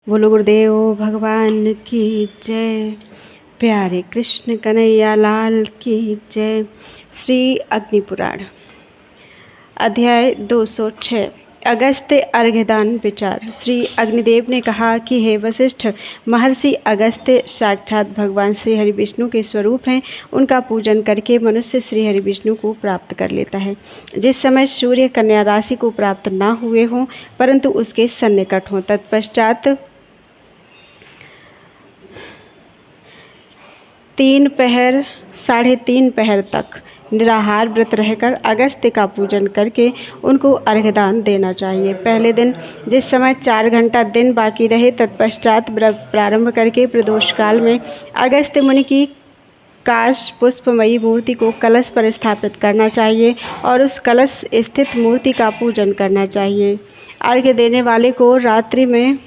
बोलो गुरुदेव भगवान की जय। प्यारे कृष्ण कन्हैया लाल की जय। श्री अग्नि पुराण अध्याय 206 अगस्त्य अर्घ्यदान विचार। श्री अग्निदेव ने कहा कि हे वशिष्ठ, महर्षि अगस्त्य साक्षात भगवान श्री हरि विष्णु के स्वरूप हैं। उनका पूजन करके मनुष्य श्री हरि विष्णु को प्राप्त कर लेता है। जिस समय सूर्य कन्या राशि को प्राप्त न हुए हों परंतु उसके सन्निकट हों, तत्पश्चात 3 पहर 3.5 पहर तक निराहार व्रत रहकर अगस्त्य का पूजन करके उनको अर्घ्यदान देना चाहिए। पहले दिन जिस समय 4 घंटा दिन बाकी रहे, तत्पश्चात व्रत प्रारंभ करके प्रदोष काल में अगस्त्य मुनि की काश पुष्पमयी मूर्ति को कलश पर स्थापित करना चाहिए और उस कलश स्थित मूर्ति का पूजन करना चाहिए। अर्घ्य देने वाले को रात्रि में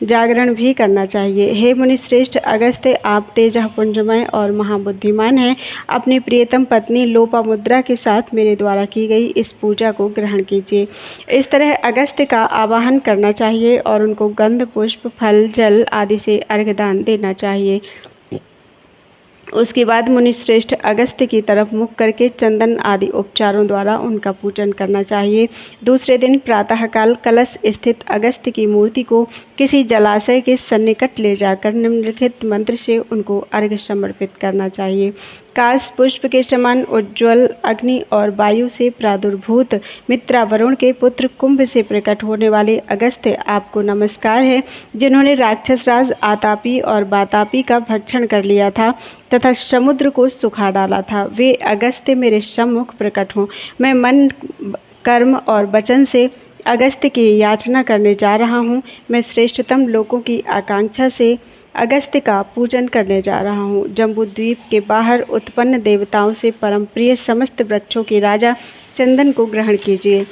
जागरण भी करना चाहिए। हे मुनि श्रेष्ठ अगस्त्य, आप तेजः पुंजमय और महाबुद्धिमान हैं। अपनी प्रियतम पत्नी लोपामुद्रा के साथ मेरे द्वारा की गई इस पूजा को ग्रहण कीजिए। इस तरह अगस्त्य का आवाहन करना चाहिए और उनको गंध, पुष्प, फल, जल आदि से अर्घ्यदान देना चाहिए। उसके बाद मुनि श्रेष्ठ अगस्त्य की तरफ मुख करके चंदन आदि उपचारों द्वारा उनका पूजन करना चाहिए। दूसरे दिन प्रातःकाल कलश स्थित अगस्त्य की मूर्ति को किसी जलाशय के सन्निकट ले जाकर निम्नलिखित मंत्र से उनको अर्घ्य समर्पित करना चाहिए। काश पुष्प के समान उज्ज्वल अग्नि और वायु से प्रादुर्भूत मित्रा वरुण के पुत्र कुंभ से प्रकट होने वाले अगस्त्य, आपको नमस्कार है, जिन्होंने राक्षस राज आतापी और बातापी का भक्षण कर लिया था तथा समुद्र को सुखा डाला था। वे अगस्त्य मेरे सम्मुख प्रकट हों। मैं मन, कर्म और वचन से अगस्त्य की याचना करने जा रहा हूँ। मैं श्रेष्ठतम लोकों की आकांक्षा से अगस्त्य का पूजन करने जा रहा हूँ। जम्बूद्वीप के बाहर उत्पन्न देवताओं से परम प्रिय समस्त वृक्षों के राजा चंदन को ग्रहण कीजिए।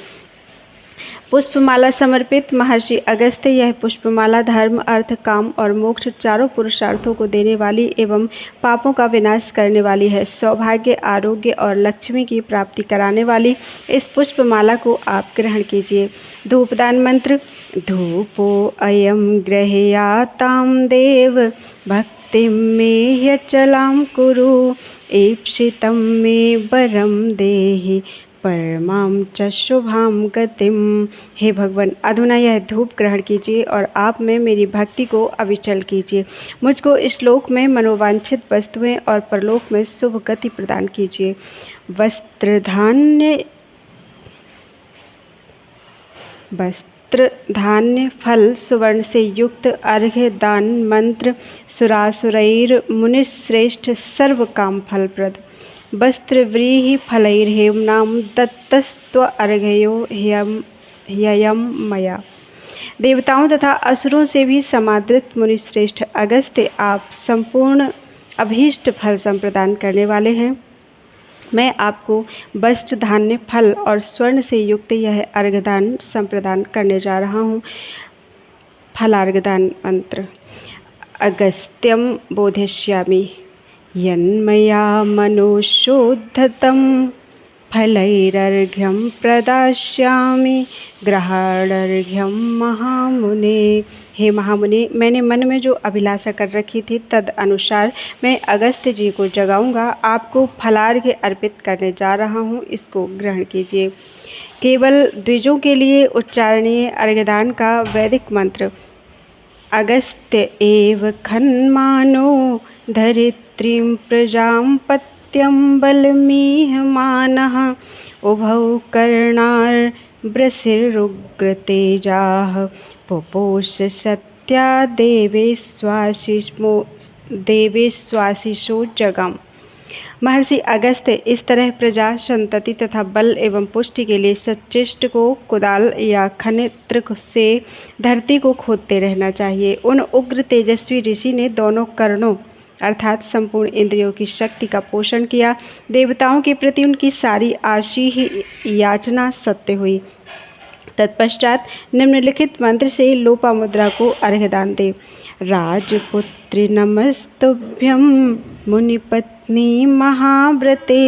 पुष्पमाला समर्पित महर्षि अगस्त्य, यह पुष्पमाला धर्म, अर्थ, काम और मोक्ष चारों पुरुषार्थों को देने वाली एवं पापों का विनाश करने वाली है। सौभाग्य, आरोग्य और लक्ष्मी की प्राप्ति कराने वाली इस पुष्पमाला को आप ग्रहण कीजिए। धूपदान मंत्र। धूपो अयम गृह्याताम देव भक्तिम मे ह्यचलां कुरु ईप्सितं मे वरम देहि परमाम च शुभाम गतिम। हे भगवान, अधुना यह धूप ग्रहण कीजिए और आप में मेरी भक्ति को अविचल कीजिए। मुझको इस लोक में मनोवांछित वस्तुएं और परलोक में शुभ गति प्रदान कीजिए। वस्त्र धान्य फल सुवर्ण से युक्त अर्घ्य दान मंत्र। सुरासुरैर मुनिश्रेष्ठ सर्व काम फलप्रद वस्त्र व्रीहि फलैर्हेम्नाम दत्तस्त्व अर्घयो ह्ययं मया। देवताओं तथा असुरों से भी समादृत मुनिश्रेष्ठ अगस्त्य, आप संपूर्ण अभीष्ट फल संप्रदान करने वाले हैं। मैं आपको वस्त्र, धान्य, फल और स्वर्ण से युक्त यह अर्घदान संप्रदान करने जा रहा हूँ। फलार्घदान मंत्र। अगस्त्यं बोधिष्यामि यन्मया मनोशोद्धतं फलैरर्घ्यं प्रदास्यामि ग्रहाणर्घ्यं महामुने। हे महामुने, मैंने मन में जो अभिलाषा कर रखी थी तद अनुसार मैं अगस्त्य जी को जगाऊंगा। आपको फलार्घ्य अर्पित करने जा रहा हूँ, इसको ग्रहण कीजिए। केवल द्विजों के लिए उच्चारणीय अर्घ्यदान का वैदिक मंत्र। अगस्त्य एव खन्मानो धरित्रीं प्रजां पत्यं बलमीहमानः उभौ कर्णार्वृषिरुग्रतेजाः पुपोष सत्या देवेश्वासिषो जगम्। महर्षि अगस्त्य, इस तरह प्रजा, संतति तथा बल एवं पुष्टि के लिए सच्चिष्ट को कुदाल या खनित्र से धरती को खोदते रहना चाहिए। उन उग्र तेजस्वी ऋषि ने दोनों कर्णों अर्थात संपूर्ण इंद्रियों की शक्ति का पोषण किया। देवताओं के प्रति उनकी सारी आशी ही याचना सत्य हुई। तत्पश्चात निम्नलिखित मंत्र से लोपामुद्रा को अर्घ्य दान दे। राजपुत्री नमस्तुभ्यं मुनिपत्नी महाव्रते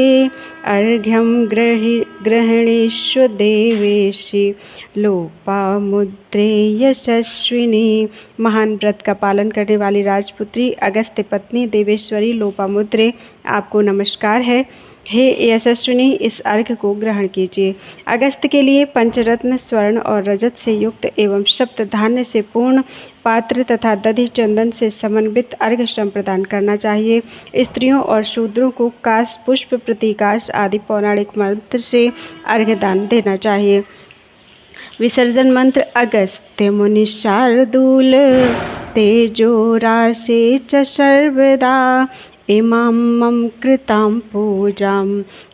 अर्घ्यं गृहीष्व देवेशी लोपामुद्रे यशस्विनी। महान व्रत का पालन करने वाली राजपुत्री अगस्त्य पत्नी देवेश्वरी लोपामुद्रे, आपको नमस्कार है। हे यशस्विनी, इस अर्घ्य को ग्रहण कीजिए। अगस्त के लिए पंचरत्न, स्वर्ण और रजत से युक्त एवं सप्त धान्य से पूर्ण पात्र तथा दधि चंदन से समन्वित अर्घ्य प्रदान करना चाहिए। स्त्रियों और शूद्रों को काश, पुष्प, प्रतीकाश आदि पौराणिक मंत्र से अर्घ्य दान देना चाहिए। विसर्जन मंत्र। अगस्त्य मुनि शार्दूल तेजो राशे च सर्वदा इमां मम कृतां पूजां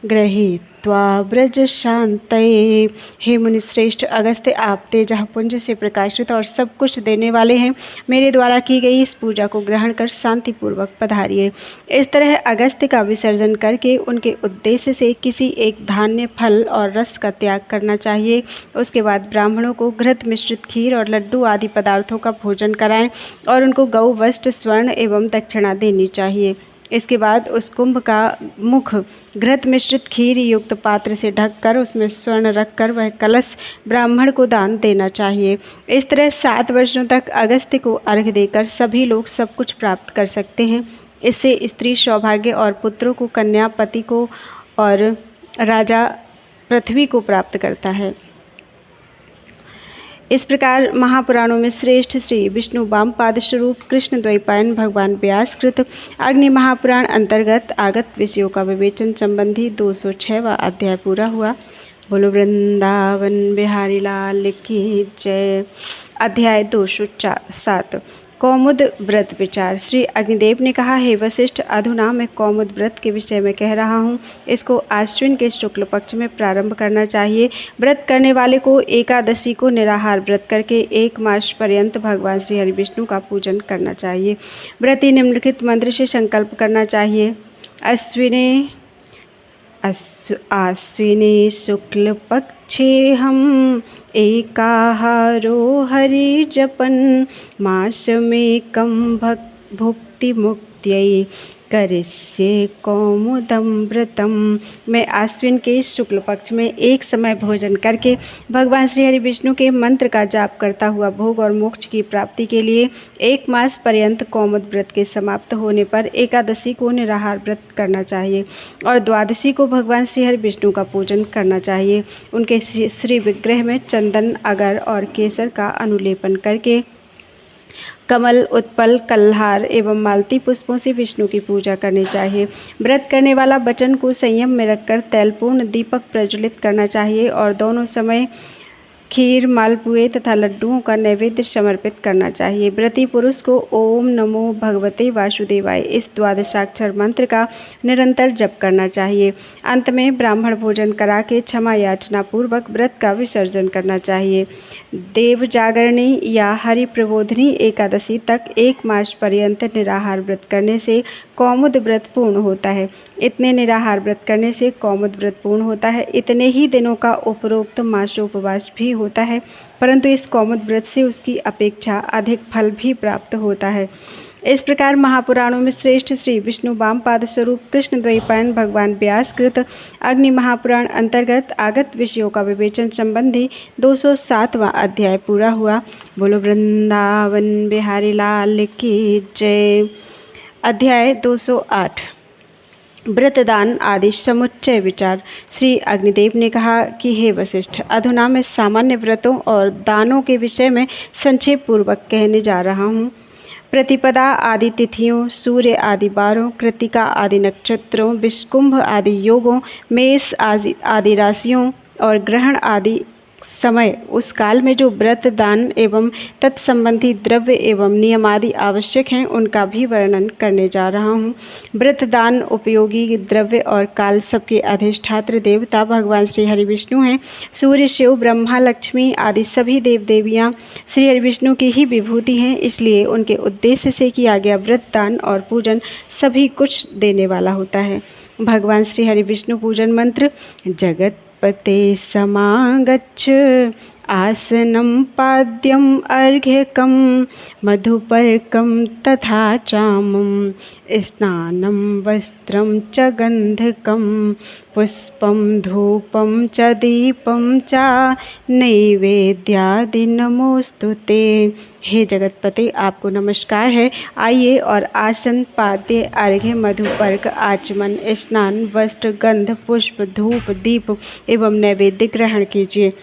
गृहीत्वा व्रज शान्तये। हे मुनि श्रेष्ठ अगस्त्य, आप तेजःपुंज से प्रकाशित और सब कुछ देने वाले हैं। मेरे द्वारा की गई इस पूजा को ग्रहण कर शांतिपूर्वक पधारिए। इस तरह अगस्त्य का विसर्जन करके उनके उद्देश्य से किसी एक धान्य, फल और रस का त्याग करना चाहिए। उसके बाद ब्राह्मणों को घृत मिश्रित खीर और लड्डू आदि पदार्थों का भोजन कराएं और उनको गौ, वस्त्र, स्वर्ण एवं दक्षिणा देनी चाहिए। इसके बाद उस कुंभ का मुख घृत मिश्रित खीर युक्त पात्र से ढककर उसमें स्वर्ण रखकर वह कलश ब्राह्मण को दान देना चाहिए। इस तरह 7 वर्षों तक अगस्त्य को अर्घ्य देकर सभी लोग सब कुछ प्राप्त कर सकते हैं। इससे स्त्री सौभाग्य और पुत्रों को, कन्या पति को और राजा पृथ्वी को प्राप्त करता है। इस प्रकार महापुराणों में श्रेष्ठ श्री विष्णु वामपाद स्वरूप कृष्ण द्वैपायन भगवान व्यास कृत अग्नि महापुराण अंतर्गत आगत विषयों का विवेचन संबंधी 206वां अध्याय पूरा हुआ। बोलो वृंदावन बिहारी लाल की जय। अध्याय 207 कौमुद व्रत विचार। श्री अग्निदेव ने कहा, हे वशिष्ठ, अधुना मैं कौमुद व्रत के विषय में कह रहा हूँ। इसको आश्विन के शुक्ल पक्ष में प्रारंभ करना चाहिए। व्रत करने वाले को एकादशी को निराहार व्रत करके 1 मास पर्यंत भगवान श्री हरि विष्णु का पूजन करना चाहिए। व्रती निम्नलिखित मंत्र से संकल्प करना चाहिए। आश्विने शुक्ल पक्षे हम एकाहारो हरि जपन मासमेकं भुक्ति मुक्त्यै करिष्ये कौमुदं व्रतम। मैं आश्विन के शुक्ल पक्ष में एक समय भोजन करके भगवान श्री हरि विष्णु के मंत्र का जाप करता हुआ भोग और मोक्ष की प्राप्ति के लिए 1 मास पर्यंत कौमुद व्रत के समाप्त होने पर एकादशी को निराहार व्रत करना चाहिए और द्वादशी को भगवान श्री हरि विष्णु का पूजन करना चाहिए। उनके श्री विग्रह में चंदन, अगर और केसर का अनुलेपन करके कमल, उत्पल, कल्हार एवं मालती पुष्पों से विष्णु की पूजा करनी चाहिए। व्रत करने वाला वचन को संयम में रखकर तैलपूर्ण दीपक प्रज्वलित करना चाहिए और दोनों समय खीर, मालपुए तथा लड्डुओं का नैवेद्य समर्पित करना चाहिए। व्रती पुरुष को ओम नमो भगवते वासुदेवाय इस द्वादशाक्षर मंत्र का निरंतर जप करना चाहिए। अंत में ब्राह्मण भोजन करा के क्षमा याचना पूर्वक व्रत का विसर्जन करना चाहिए। देव जागरणी या हरि प्रबोधिनी एकादशी तक 1 मास पर्यंत निराहार व्रत करने से कौमुद व्रत पूर्ण होता है। इतने निराहार व्रत करने से कौमुद व्रत पूर्ण होता है। इतने ही दिनों का उपरोक्त मासोपवास भी होता है, परंतु इस कौमुद व्रत से उसकी अपेक्षा अधिक फल भी प्राप्त होता है। इस प्रकार महापुराणों में श्रेष्ठ श्री विष्णु वामपाद स्वरूप कृष्ण द्वैपायन भगवान व्यास कृत अग्नि महापुराण अंतर्गत आगत विषयों का विवेचन संबंधी 207वां अध्याय पूरा हुआ। बोलो वृंदावन बिहारी लाल की जय। अध्याय 208 व्रतदान आदि समुच्चय विचार। श्री अग्निदेव ने कहा कि हे वशिष्ठ, अधुना मैं सामान्य व्रतों और दानों के विषय में संक्षेप पूर्वक कहने जा रहा हूँ। प्रतिपदा आदि तिथियों, सूर्य आदि वारों, कृतिका आदि नक्षत्रों, विषकुंभ आदि योगों, मेष आदि राशियों और ग्रहण आदि समय उस काल में जो व्रत, दान एवं तत्संबंधी द्रव्य एवं नियम आदि आवश्यक हैं, उनका भी वर्णन करने जा रहा हूँ। व्रत, दान, उपयोगी द्रव्य और काल सबके अधिष्ठात्र देवता भगवान श्री हरि विष्णु हैं। सूर्य, शिव, ब्रह्मा, लक्ष्मी आदि सभी देव देवियाँ श्री हरि विष्णु की ही विभूति हैं। इसलिए उनके उद्देश्य से किया गया व्रत, दान और पूजन सभी कुछ देने वाला होता है। भगवान श्री हरि विष्णु पूजन मंत्र। जगत पते समागच्छ आसनं पाद्यम् अर्घ्यकं मधुपर्कं तथा चामं स्नानं वस्त्रं च गन्धकं पुष्पं धूपं च दीपं च नैवेद्यादि नमोस्तु ते। हे जगतपते, आपको नमस्कार है। आइए और आसन, पाद्य, अर्घ्य, मधुपर्क, आचमन, स्नान, वस्त्र, गंध, पुष्प, धूप, दीप एवं नैवेद्य ग्रहण कीजिए।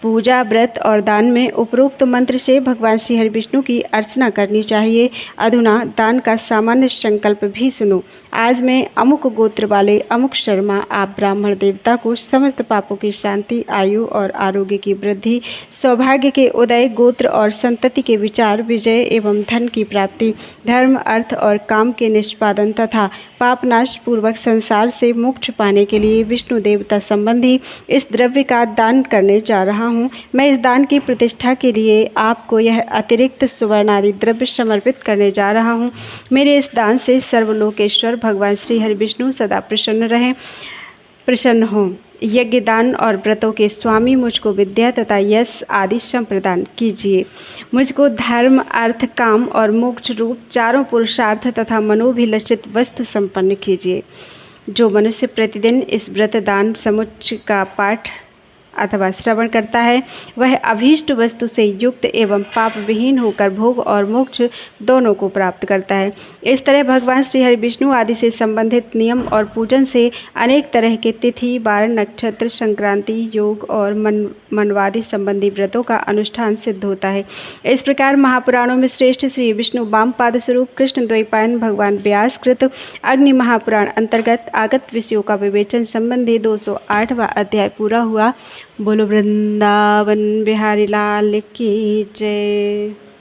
पूजा, व्रत और दान में उपरोक्त मंत्र से भगवान श्री हरि विष्णु की अर्चना करनी चाहिए। अधुना दान का सामान्य संकल्प भी सुनो। आज मैं अमुक गोत्र वाले अमुक शर्मा आप ब्राह्मण देवता को समस्त पापों की शांति, आयु और आरोग्य की वृद्धि, सौभाग्य के उदय, गोत्र और संतति के विचार, विजय एवं धन की प्राप्ति, धर्म, अर्थ और काम के निष्पादन तथा पापनाश पूर्वक संसार से मोक्ष पाने के लिए विष्णु देवता संबंधी इस द्रव्य का दान करने जा रहा हूँ। मैं इस दान की प्रतिष्ठा के लिए आपको यह अतिरिक्त सुवर्ण आदि द्रव्य समर्पित करने जा रहा हूँ। मेरे इस दान से सर्वलोकेश्वर भगवान श्री हरि विष्णु सदा प्रसन्न हों। यज्ञ, दान और व्रतों के स्वामी मुझको विद्या तथा यश आदि संप्रदान कीजिए। मुझको धर्म, अर्थ, काम और मोक्ष रूप चारों पुरुषार्थ तथा मनोभिलषित वस्तु संपन्न कीजिए। जो मनुष्य प्रतिदिन इस व्रत दान समुच्चय का पाठ अथवा श्रवण करता है, वह अभीष्ट वस्तु से युक्त एवं पाप विहीन होकर भोग और मोक्ष दोनों को प्राप्त करता है। इस तरह भगवान श्री हरि विष्णु आदि से संबंधित नियम और पूजन से अनेक तरह के तिथि, वार, नक्षत्र, संक्रांति, योग और मनवादि संबंधी व्रतों का अनुष्ठान सिद्ध होता है। इस प्रकार महापुराणों में श्रेष्ठ श्री विष्णु वामपाद स्वरूप कृष्ण द्वैपायन भगवान व्यास कृत अग्नि महापुराण अंतर्गत आगत विषयों का विवेचन संबंधी 208वां अध्याय पूरा हुआ। बोलो वृंदावन बिहारी लाल की जय।